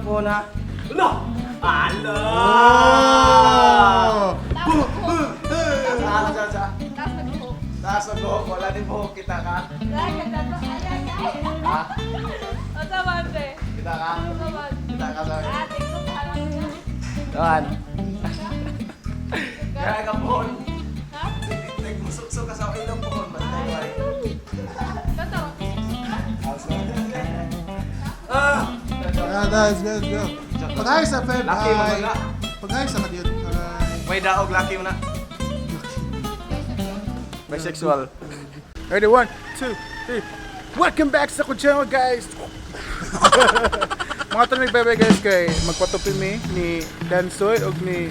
po na. Ano? Ala! Taas na buhok, wala din buhok, kita ka? Ha? Kita ka? Kita ka sa akin? Doon. Kaya ka buhon. Nagmusok-sok ka sa ilong buhon. Basta buhay. Guys, go. Pag-ayos sa Feb. Laki mo mga. Pag-ayos sa Madiyot. May daog, laki mo na. Bisexual. Ready, 1, 2, 3. Welcome back sa channel, guys. Mga ito nagbabay guys kay magpatupi mi ni Dansoy o ni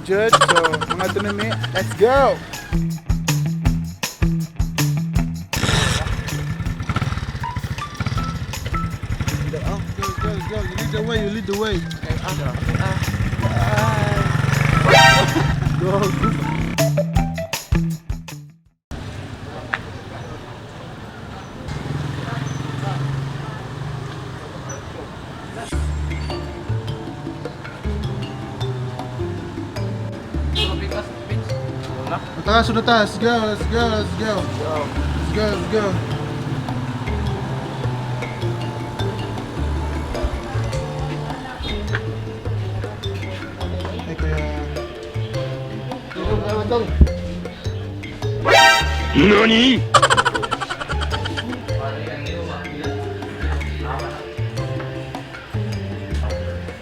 Judd. So, mga ito na mi. Let's go! Go. You lead the way. Go. Taas, sunod taas. Let's go. Ay, kaya... NANI?!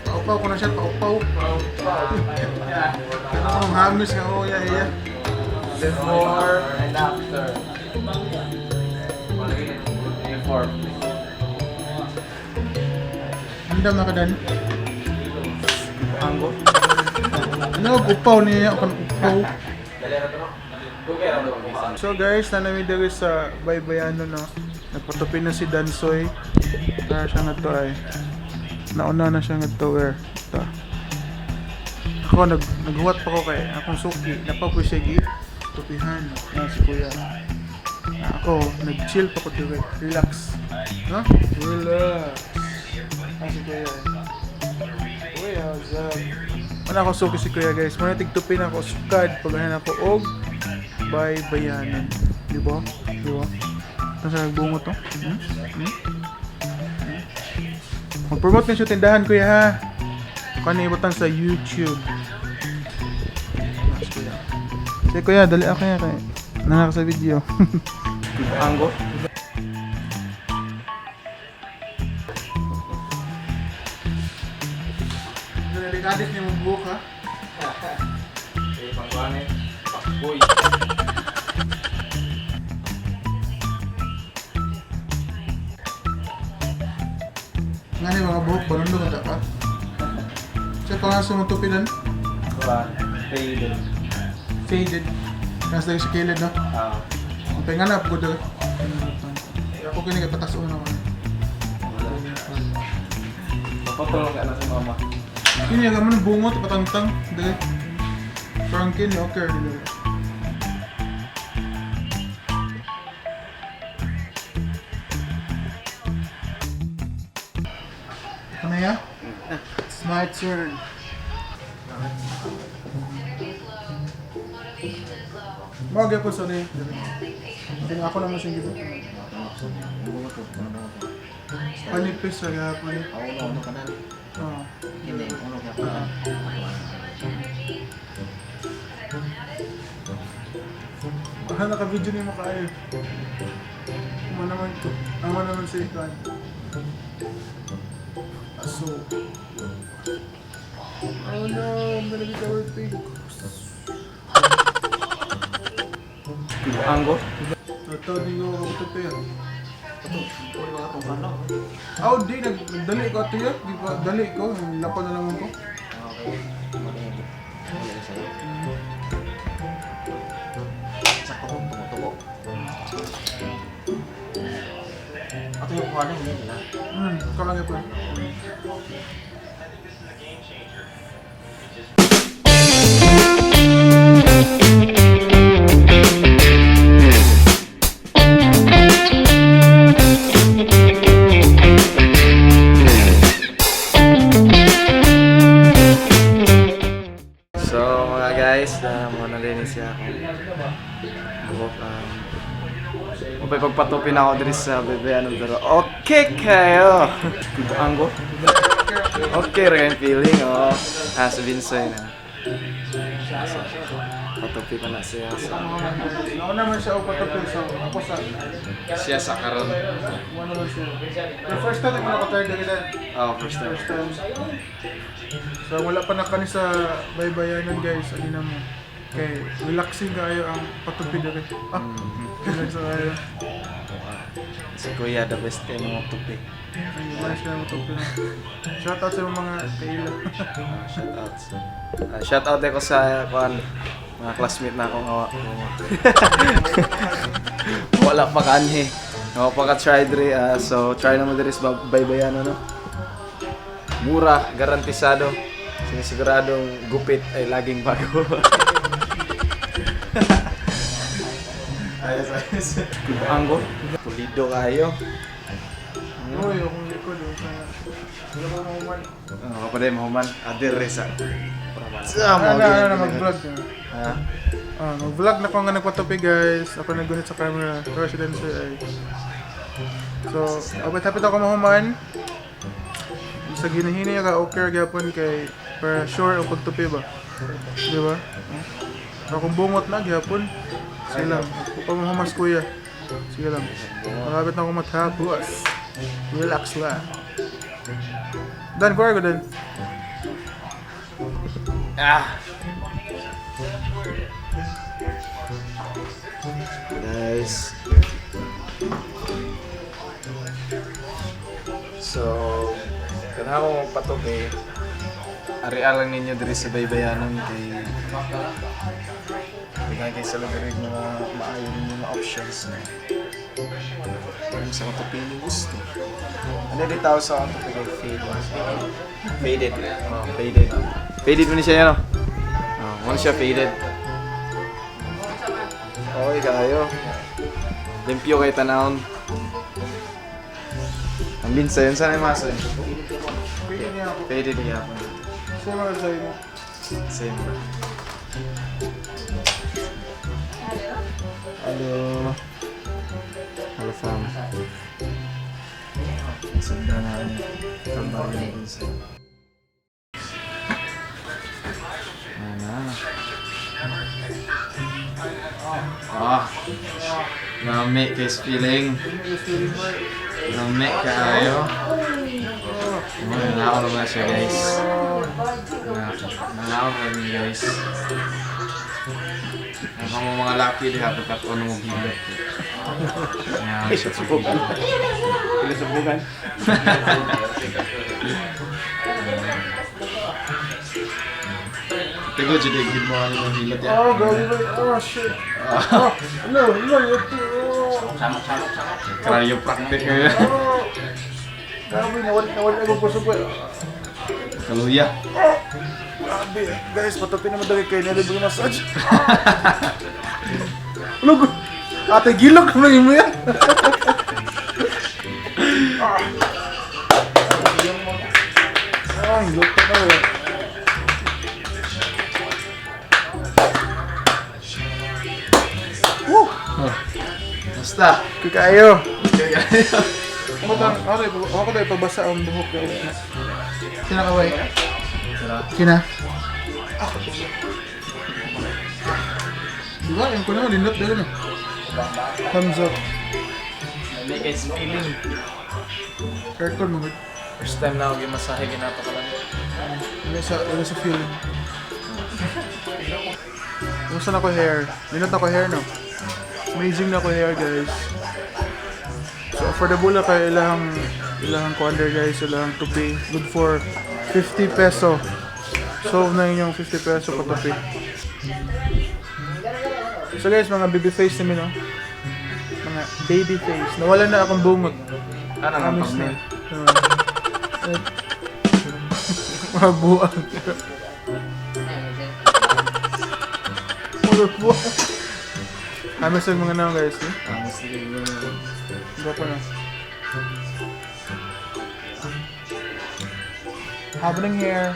Paupaw ko na siya, paupaw. Kaya akong hamis nga ako, iya. Before and after. Before. Andam na ka, Dan. Anggo. Ano, upaw niya ako, upaw. So guys, nanami dito sa Baybayanon, no. Nagpatupi na si Dansoy. Para siya nga to ay. Nauna na siya nga to where. Ito. Ako, naghuwat pa ko kay akong suki. Napapwisigi. Tupihan. Yan si Kuya. Ako, nag-chill pa ko dito. Relax. No? Relax. Si Kuya. Kuya, what's up? Wala ako suki si Kuya guys. Muna tigtupin ako sukad. Paghahan ako og Baybayanon. Diba? Ito sa nagbungo to. Mag-promote na siya tindahan Kuya ha. Kanibutan sa YouTube. Sige Kuya, dali ako kaya kaya nanak sa video. Anggo. Delikadit niya mong buhok ha. Pangkuhanin. Pakboy. Nga niya mga buhok, balundong ka pa. Siya pa nga sumutupinan. Faded. Nasa lang sa kilid no? Ang penga na, pagod na. Ako kini patas uno naman. Papatulong ka na sa mama. Kini yung naman bungot, patangtang. Dali. Frankin, okay. Ito na ya? It's my turn. Bagay po sorry. Hindi ako naman siya gitu. Panipis sa gapon. Ano ka na? Oo. Hindi, ano ka pa? Baka naka-video niyo mo kayo. Ama naman ito. Ama naman sa ikan. Aso. Oh no, I'm gonna be covered pig. Anggo. Ito, di ko kabutot yan. Uy, mga itong ano? Oh, di. Nagdali ko ito yan. Di ba, dali ko. Lapan na naman ko. Okay. Matingin. Wala sa'yo. Sakto ko, tumutubo. Ito yung kuha na, hindi nila. Kalangin pa. magpatupin ako diri sa Baybayanon pero okay kayo. Anggo. Okay ra yung feeling oh. As Binsoy na. Patupi pa na siya sa Nauna man siya o patapil sa ako sa siya sa karon. ano man siya. The first time mo nakatry dali din. Oh, first time. First time. So wala pa na kani sa Baybayanon guys, ali na mo. Okay, relaxing kayo ang patupi dali. Relax kayo. Si Kuya the best kay mga tupi. Ay, wala siya matupi na. Shout out sa mga kaila. Shout out. Shout out ako sa mga classmate na akong awa. Wala pa kanhi. Wala pa ka try diri. So try naman diri sa Baybayanon no. Mura, garantisado. Sinisiguradong gupit ay laging bago. Ayos. Anggo. Pulido kayo. Uy, akong likod. Wala ko mahuman. Kapag mahuman, adiresa. Mag-vlog ka. Ha? Mag-vlog na ko nga nagpatupi guys. Ako nagunit sa camera. Residency ay. So, hapit ako mahuman. Sa ginahini ka, okay gyapon kay para sure ang pagtupi ba? Di ba? Akong bungot na gyapon. Sige lang. Kung mahumas kuya. Sige lang. Malapit na akong matapos. Relax lang. Dan, kuya ko din. Guys. So, kana ako magpatupi. Ari-ari lang ninyo diri sa Baybayanon kay tingnan kay sa lugar ng mga maayo ng mga options na kung sa matupi ni gusto. Ano di tao sa matupi kay faded. Oh, faded. Faded mo ni siya yan oh. Oh, ano siya faded. Okay kayo. Limpyo kay tanawon. Ang Binsoy, yun saan ay maso yun? Pwede niya ako. Faded niya po. Same mga sa'yo mo. Same ba? Hello. Hello fam. Sanda na ang tambay ng Binsoy. Nami kay's feeling. Nami kaayo. Nanakaw naman siya guys. Nanakaw naman guys. Ang mga lucky di hapit at ano mong hilot. Nanakaw siya subukan. Pila subukan? Tigo jadi gid mo ano mong hilot yan. Oh, gabi ba? Oh, shit. No, ito. Samok. Karyo praktik ngayon. Gabi, nawala ako po sa kwel. Kaluya. Grabe, guys, patupi naman dali kayo nilibig massage. Lug, ate gilog na yun mo yan. Ay, hilot ka na wala. Woo! Basta. Kikayo. Ako tayo pabasa ang buhok guys. Kinakaway. Kina. Diba? Yung ko na, lindot dito na. Thumbs up. Nami kay's feeling. Aircon mo. First time na ako gimasahe ginato ko lang. Ano sa feeling. Kumusta na ko hair? Lindot na ko hair no? Amazing na ko hair guys. So affordable na kayo ilang kuander guys, ilang tupi. Good for 50 peso. So na yung 50 peso patupi. So guys, mga baby face namin no. Mga baby face. Nawala na akong bungot. Ano ang Promise na. pag-mail? Mga buwag. Mga buwag. Hamas yung mga naman guys. Gwapo na. Haba ng hair.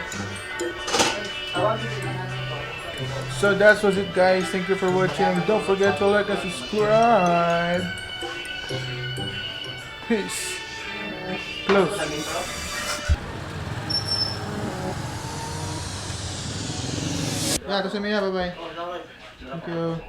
So that was it guys. Thank you for watching. Don't forget to like and subscribe. Peace. Close. Yeah, to sa Mia. Bye-bye. Thank you.